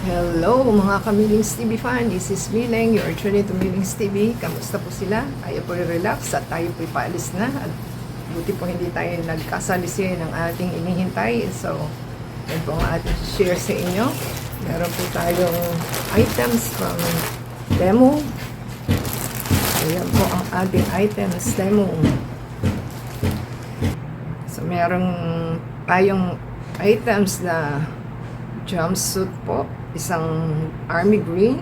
Hello mga ka-Millings TV fan, this is Mileng, you are tuning to Millings TV. Kamusta po sila? Tayo po relax at tayo po paalis na. At buti po hindi tayo nagkasalisi ng ating inihintay. So, yan po ang ating share sa inyo. Meron po tayong items from Temu. So, yan po ang ating items Temu. So, meron tayong items na jumpsuit po. Isang army green.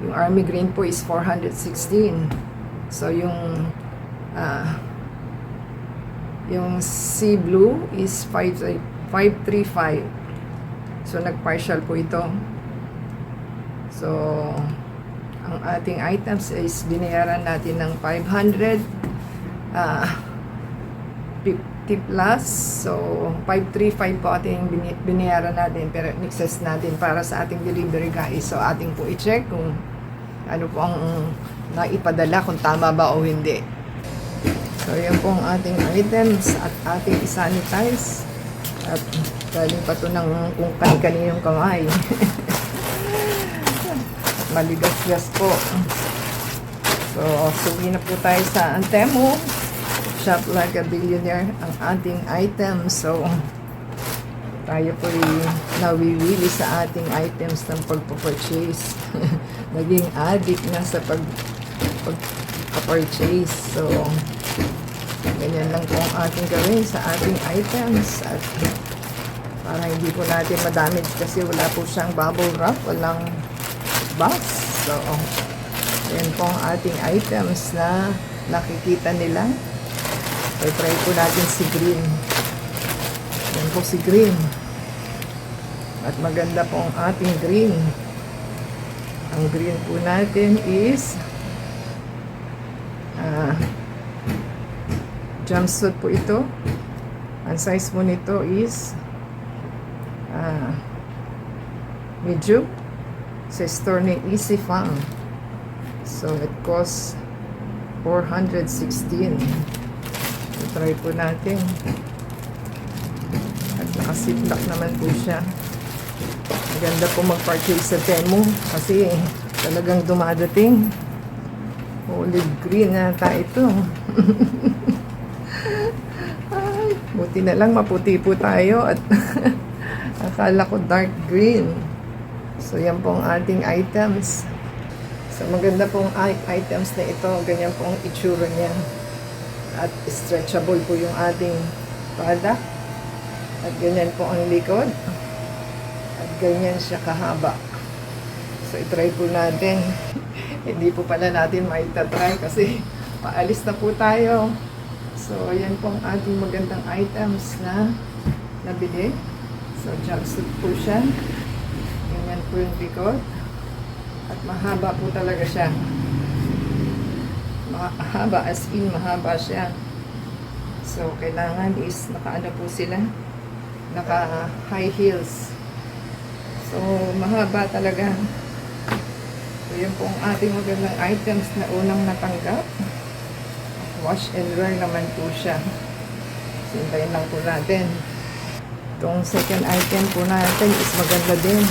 Yung army green po is 416. So, yung sea blue is 535. So, nag-partial po ito. So, ang ating items is binayaran natin ng 500 plus. So 535 po ating binayaran natin, pero excess natin para sa ating delivery guys. So ating po i-check kung ano po ang naipadala, kung tama ba o hindi. So yan po ang ating items at ating isanitize. At galing pa to ng kung kani-kaninong kamay. Maligas-gas po. So suwi na po tayo sa Temu. Shop like a billionaire ang ating item. So, tayo po nawiwili sa ating items ng pagpapurchase. Naging addict na sa pagpapurchase. So, ganyan lang po ang ating gawin sa ating items. At para hindi po natin madamage kasi wala po siyang bubble wrap, walang box. So, yan po ang ating items na nakikita nila. So, try po natin si green. Yan po si green. At maganda po ang ating green. Ang green po natin is jumpsuit po ito. Ang size po nito is medium. Sa store ni Easy Fang. So, it costs 416. Try po natin. At nakasiplak naman po siya. Maganda po mag-purchase sa Temu kasi talagang dumadating. Olive green nata ito. Ay, buti na lang maputi po tayo at akala ko dark green. So yan po ang ating items. So maganda pong items na ito. Ganyan po ang itsura niya. At stretchable po yung ating product. At ganyan po ang likod. At ganyan siya kahaba. So, itry po natin. Hindi po pala natin maitatry kasi paalis na po tayo. So, yan po ang ating magandang items na nabili. So, jumpsuit po siya. Ganyan po yung likod. At mahaba po talaga siya. Mahaba, as in mahaba siya. So kailangan is naka-ano po sila, naka high heels. So mahaba talaga. So yun po ang ating magandang items na unang natanggap. Wash and wear naman po siya. Sintayin lang po natin. Itong second item po natin is maganda din.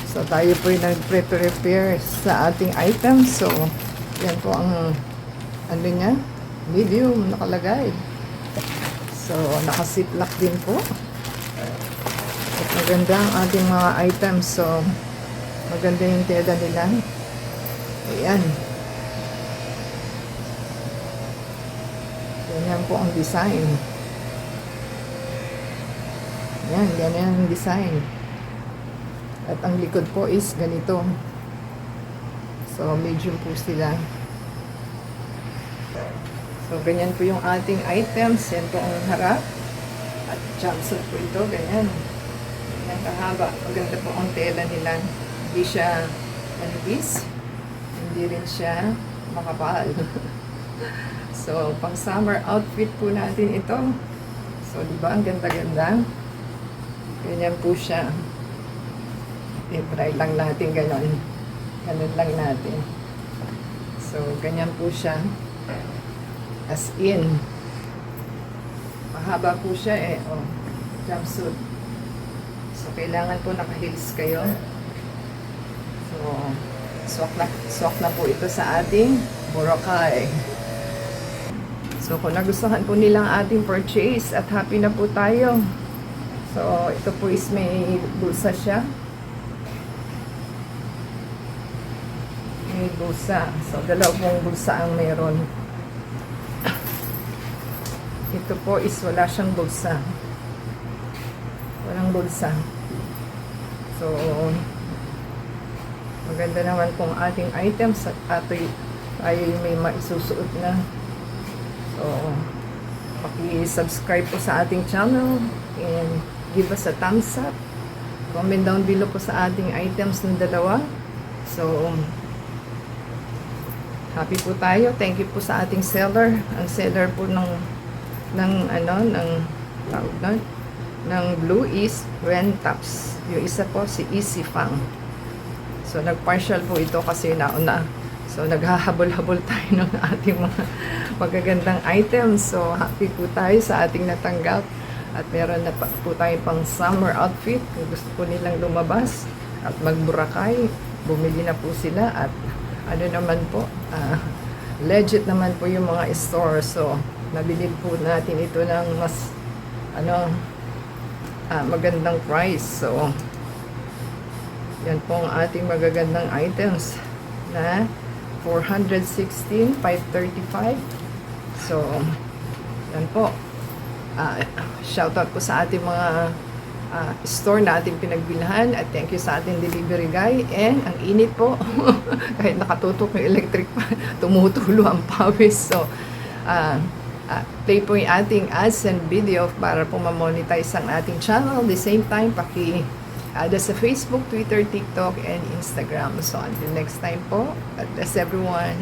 So tayo po yung nag-prepare sa ating items. So yan po ang ano niya, medium nakalagay. So nakasiplak din po. At maganda ang ating mga items. So maganda yung tela nila. Ayan. Ganyan po ang design. Ayan, ganyan ang design. At ang likod po is ganito. So, medium po sila. So, ganyan po yung ating items. Yan po ang harap. At jumpsuit po ito. Ganyan. Ganyan kahaba. Maganda po ang tela nila. Hindi siya manipis. Hindi rin siya makapal. So, pang summer outfit po natin ito. So, diba? Ang ganda-ganda. Ganyan po siya. I-try lang natin ganon. Ganun lang natin. So, ganyan po siya. As in. Mahaba po siya eh. Oh, jumpsuit. So, kailangan po naka-heels kayo. So, swak na po ito sa ating Boracay. So, kung nagustuhan po nilang ating purchase at happy na po tayo. So, ito po is may bulsa siya. May bulsa. So, dalawang bulsa ang meron. Ito po is wala siyang bulsa. Walang bulsa. So, maganda naman pong ating items at tayo may maisusuot na. So, paki-subscribe po sa ating channel and give us a thumbs up. Comment down below po sa ating items ng dalawa. So, happy po tayo. Thank you po sa ating seller. Ang seller po ng blue is Rentaps. Yung isa po si Easy Fang. So, nag-partial po ito kasi nauna. So, naghahabol-habol tayo ng ating mga magagandang items. So, happy po tayo sa ating natanggap. At meron na po tayo pang summer outfit. Kung gusto po nilang lumabas at mag-Boracay, bumili na po sila. At ano naman po, legit naman po yung mga store. So, nabili po natin ito ng mas magandang price. So, yan po ang ating magagandang items na 416, 535. So, yan po. Shoutout po sa ating mga store na ating pinagbilhan at thank you sa ating delivery guy. And ang init po, kahit nakatutok yung electric pa, tumutulo ang pawis. So, play po yung ating ads and video para po ma-monetize ang ating channel. At the same time, add us sa Facebook, Twitter, TikTok, and Instagram. So, until next time po, God bless everyone.